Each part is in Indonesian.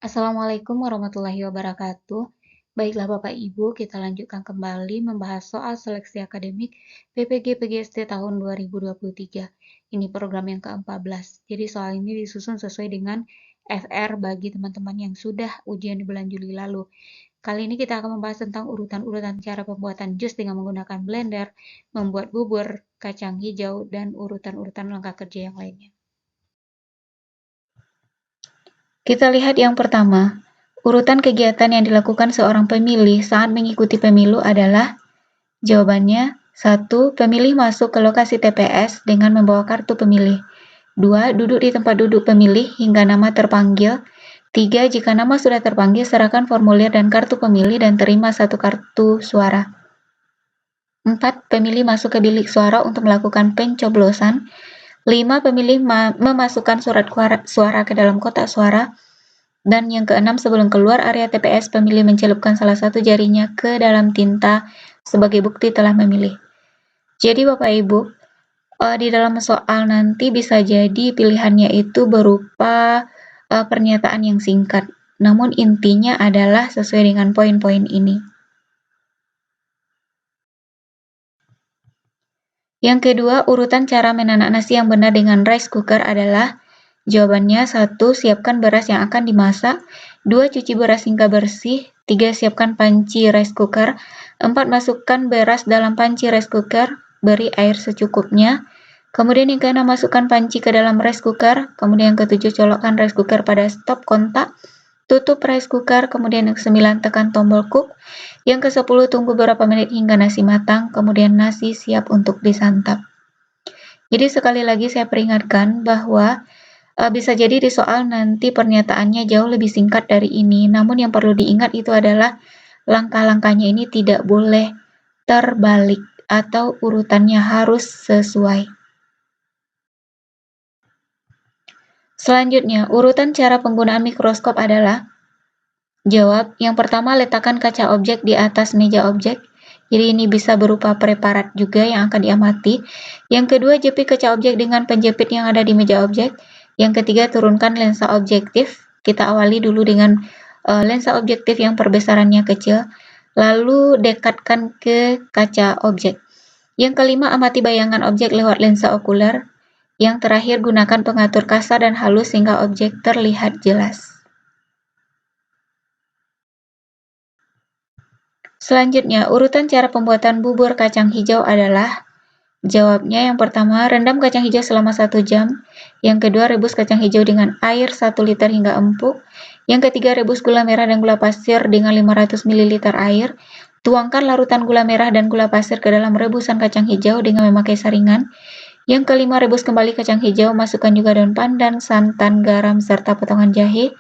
Assalamualaikum warahmatullahi wabarakatuh. Baiklah Bapak Ibu, kita lanjutkan kembali membahas soal seleksi akademik PPG PGST tahun 2023. Ini program yang ke-14. Jadi soal ini disusun sesuai dengan FR bagi teman-teman yang sudah ujian di bulan Juli lalu. Kali ini kita akan membahas tentang urutan-urutan cara pembuatan jus dengan menggunakan blender, membuat bubur, kacang hijau, dan urutan-urutan langkah kerja yang lainnya. Kita lihat yang pertama, urutan kegiatan yang dilakukan seorang pemilih saat mengikuti pemilu adalah jawabannya 1. Pemilih masuk ke lokasi TPS dengan membawa kartu pemilih. 2. Duduk di tempat duduk pemilih hingga nama terpanggil. 3. Jika nama sudah terpanggil, serahkan formulir dan kartu pemilih dan terima satu kartu suara. 4. Pemilih masuk ke bilik suara untuk melakukan pencoblosan. 5. Pemilih memasukkan surat suara ke dalam kotak suara. Dan yang keenam, sebelum keluar area TPS, pemilih mencelupkan salah satu jarinya ke dalam tinta sebagai bukti telah memilih. Jadi Bapak Ibu, di dalam soal nanti bisa jadi pilihannya itu berupa pernyataan yang singkat. Namun intinya adalah sesuai dengan poin-poin ini. Yang kedua, urutan cara menanak nasi yang benar dengan rice cooker adalah jawabannya 1. Siapkan beras yang akan dimasak. 2. Cuci beras hingga bersih. 3. Siapkan panci rice cooker. 4. Masukkan beras dalam panci rice cooker. Beri air secukupnya. Kemudian yang ke-6, masukkan panci ke dalam rice cooker. Kemudian yang ke-7, colokkan rice cooker pada stop kontak. Tutup rice cooker. Kemudian yang ke-9, tekan tombol cook. Yang ke-10, tunggu beberapa menit hingga nasi matang. Kemudian nasi siap untuk disantap. Jadi sekali lagi saya peringatkan bahwa bisa jadi di soal nanti pernyataannya jauh lebih singkat dari ini, namun yang perlu diingat itu adalah langkah-langkahnya ini tidak boleh terbalik atau urutannya harus sesuai. Selanjutnya, urutan cara penggunaan mikroskop adalah jawab. Yang pertama, letakkan kaca objek di atas meja objek. Jadi ini bisa berupa preparat juga yang akan diamati. Yang kedua, jepit kaca objek dengan penjepit yang ada di meja objek. Yang ketiga, turunkan lensa objektif. Kita awali dulu dengan lensa objektif yang perbesarannya kecil. Lalu dekatkan ke kaca objek. Yang kelima, amati bayangan objek lewat lensa okuler. Yang terakhir, gunakan pengatur kasar dan halus sehingga objek terlihat jelas. Selanjutnya, urutan cara pembuatan bubur kacang hijau adalah jawabnya yang pertama, rendam kacang hijau selama 1 jam. Yang kedua, rebus kacang hijau dengan air 1 liter hingga empuk. Yang ketiga, rebus gula merah dan gula pasir dengan 500 ml air. Tuangkan larutan gula merah dan gula pasir ke dalam rebusan kacang hijau dengan memakai saringan. Yang kelima, rebus kembali kacang hijau, masukkan juga daun pandan, santan, garam, serta potongan jahe.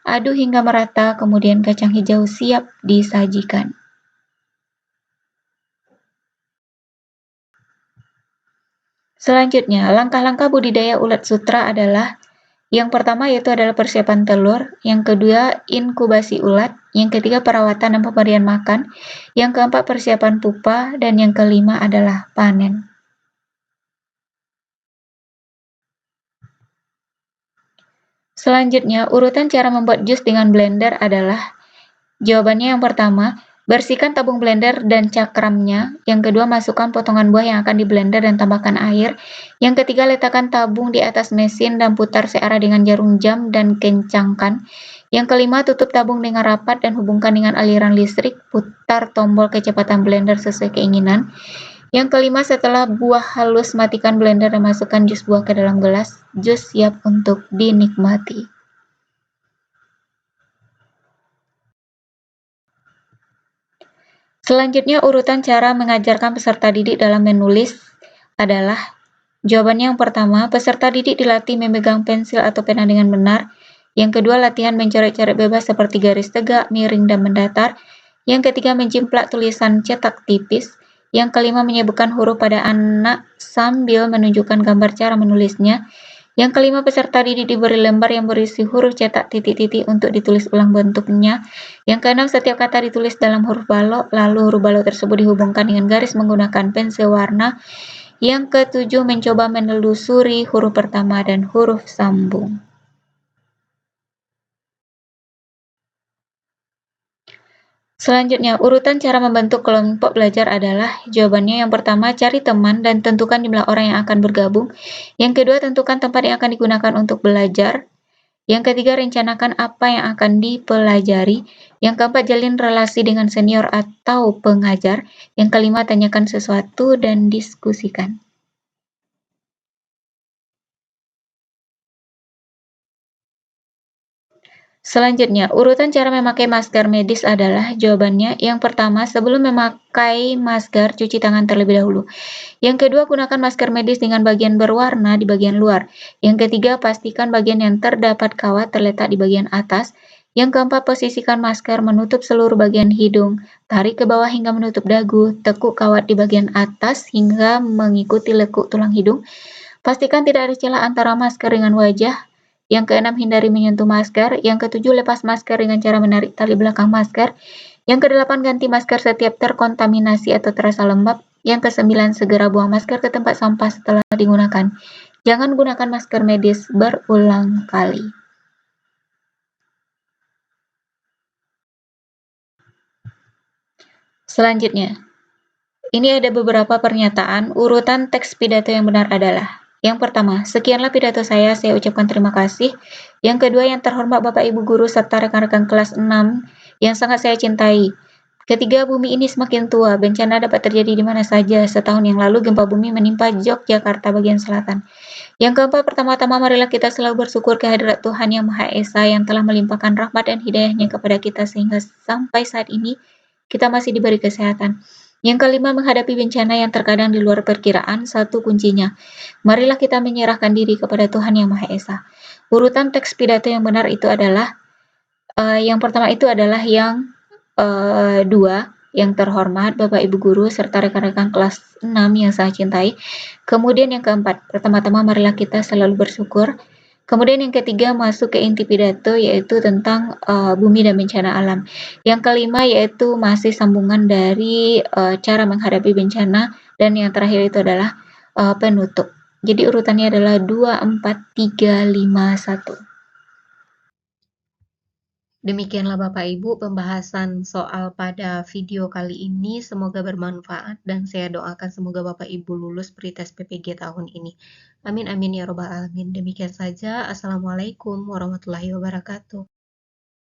Aduk hingga merata, kemudian kacang hijau siap disajikan. Selanjutnya, langkah-langkah budidaya ulat sutra adalah yang pertama yaitu adalah persiapan telur, yang kedua inkubasi ulat, yang ketiga perawatan dan pemberian makan, yang keempat persiapan pupa, dan yang kelima adalah panen. Selanjutnya, urutan cara membuat jus dengan blender adalah jawabannya yang pertama, bersihkan tabung blender dan cakramnya. Yang kedua, masukkan potongan buah yang akan di blender dan tambahkan air. Yang ketiga, letakkan tabung di atas mesin dan putar searah dengan jarum jam dan kencangkan. Yang kelima, tutup tabung dengan rapat dan hubungkan dengan aliran listrik. Putar tombol kecepatan blender sesuai keinginan. Yang kelima, setelah buah halus, matikan blender dan masukkan jus buah ke dalam gelas. Jus siap untuk dinikmati. Selanjutnya, urutan cara mengajarkan peserta didik dalam menulis adalah jawabannya yang pertama, peserta didik dilatih memegang pensil atau pena dengan benar. Yang kedua, latihan mencoret-coret bebas seperti garis tegak, miring, dan mendatar. Yang ketiga, mencimplak tulisan cetak tipis. Yang kelima, menyebutkan huruf pada anak sambil menunjukkan gambar cara menulisnya. Yang kelima, peserta didik diberi lembar yang berisi huruf cetak titik-titik untuk ditulis ulang bentuknya. Yang keenam, setiap kata ditulis dalam huruf balok, lalu huruf balok tersebut dihubungkan dengan garis menggunakan pensil warna. Yang ketujuh, mencoba menelusuri huruf pertama dan huruf sambung. Selanjutnya, urutan cara membentuk kelompok belajar adalah, jawabannya yang pertama, cari teman dan tentukan jumlah orang yang akan bergabung. Yang kedua, tentukan tempat yang akan digunakan untuk belajar. Yang ketiga, rencanakan apa yang akan dipelajari. Yang keempat, jalin relasi dengan senior atau pengajar. Yang kelima, tanyakan sesuatu dan diskusikan. Selanjutnya, urutan cara memakai masker medis adalah, jawabannya, yang pertama, sebelum memakai masker, cuci tangan terlebih dahulu. Yang kedua, gunakan masker medis dengan bagian berwarna di bagian luar. Yang ketiga, pastikan bagian yang terdapat kawat terletak di bagian atas. Yang keempat, posisikan masker menutup seluruh bagian hidung. Tarik ke bawah hingga menutup dagu. Tekuk kawat di bagian atas hingga mengikuti lekuk tulang hidung. Pastikan tidak ada celah antara masker dengan wajah. Yang keenam, hindari menyentuh masker. Yang ketujuh, lepas masker dengan cara menarik tali belakang masker. Yang kedelapan, ganti masker setiap terkontaminasi atau terasa lembab. Yang kesembilan, segera buang masker ke tempat sampah setelah digunakan. Jangan gunakan masker medis berulang kali. Selanjutnya, ini ada beberapa pernyataan. Urutan teks pidato yang benar adalah, yang pertama, sekianlah pidato saya ucapkan terima kasih. Yang kedua, yang terhormat Bapak Ibu Guru serta rekan-rekan kelas 6 yang sangat saya cintai. Ketiga, bumi ini semakin tua, bencana dapat terjadi di mana saja. Setahun yang lalu gempa bumi menimpa Yogyakarta bagian selatan. Yang keempat, pertama-tama marilah kita selalu bersyukur kehadirat Tuhan Yang Maha Esa yang telah melimpahkan rahmat dan hidayahnya kepada kita sehingga sampai saat ini kita masih diberi kesehatan. Yang kelima, menghadapi bencana yang terkadang di luar perkiraan, satu kuncinya. Marilah kita menyerahkan diri kepada Tuhan Yang Maha Esa. Urutan teks pidato yang benar itu adalah, yang pertama itu adalah yang 2, yang terhormat Bapak Ibu Guru serta rekan-rekan kelas 6 yang saya cintai. Kemudian yang keempat, pertama-tama marilah kita selalu bersyukur. Kemudian yang ketiga, masuk ke inti pidato yaitu tentang bumi dan bencana alam. Yang kelima yaitu masih sambungan dari cara menghadapi bencana, dan yang terakhir itu adalah penutup. Jadi urutannya adalah 2, 4, 3, 5, 1. Demikianlah Bapak Ibu pembahasan soal pada video kali ini, semoga bermanfaat dan saya doakan semoga Bapak Ibu lulus pre-tes PPG tahun ini. Amin amin ya robbal alamin. Demikian saja. Assalamualaikum warahmatullahi wabarakatuh.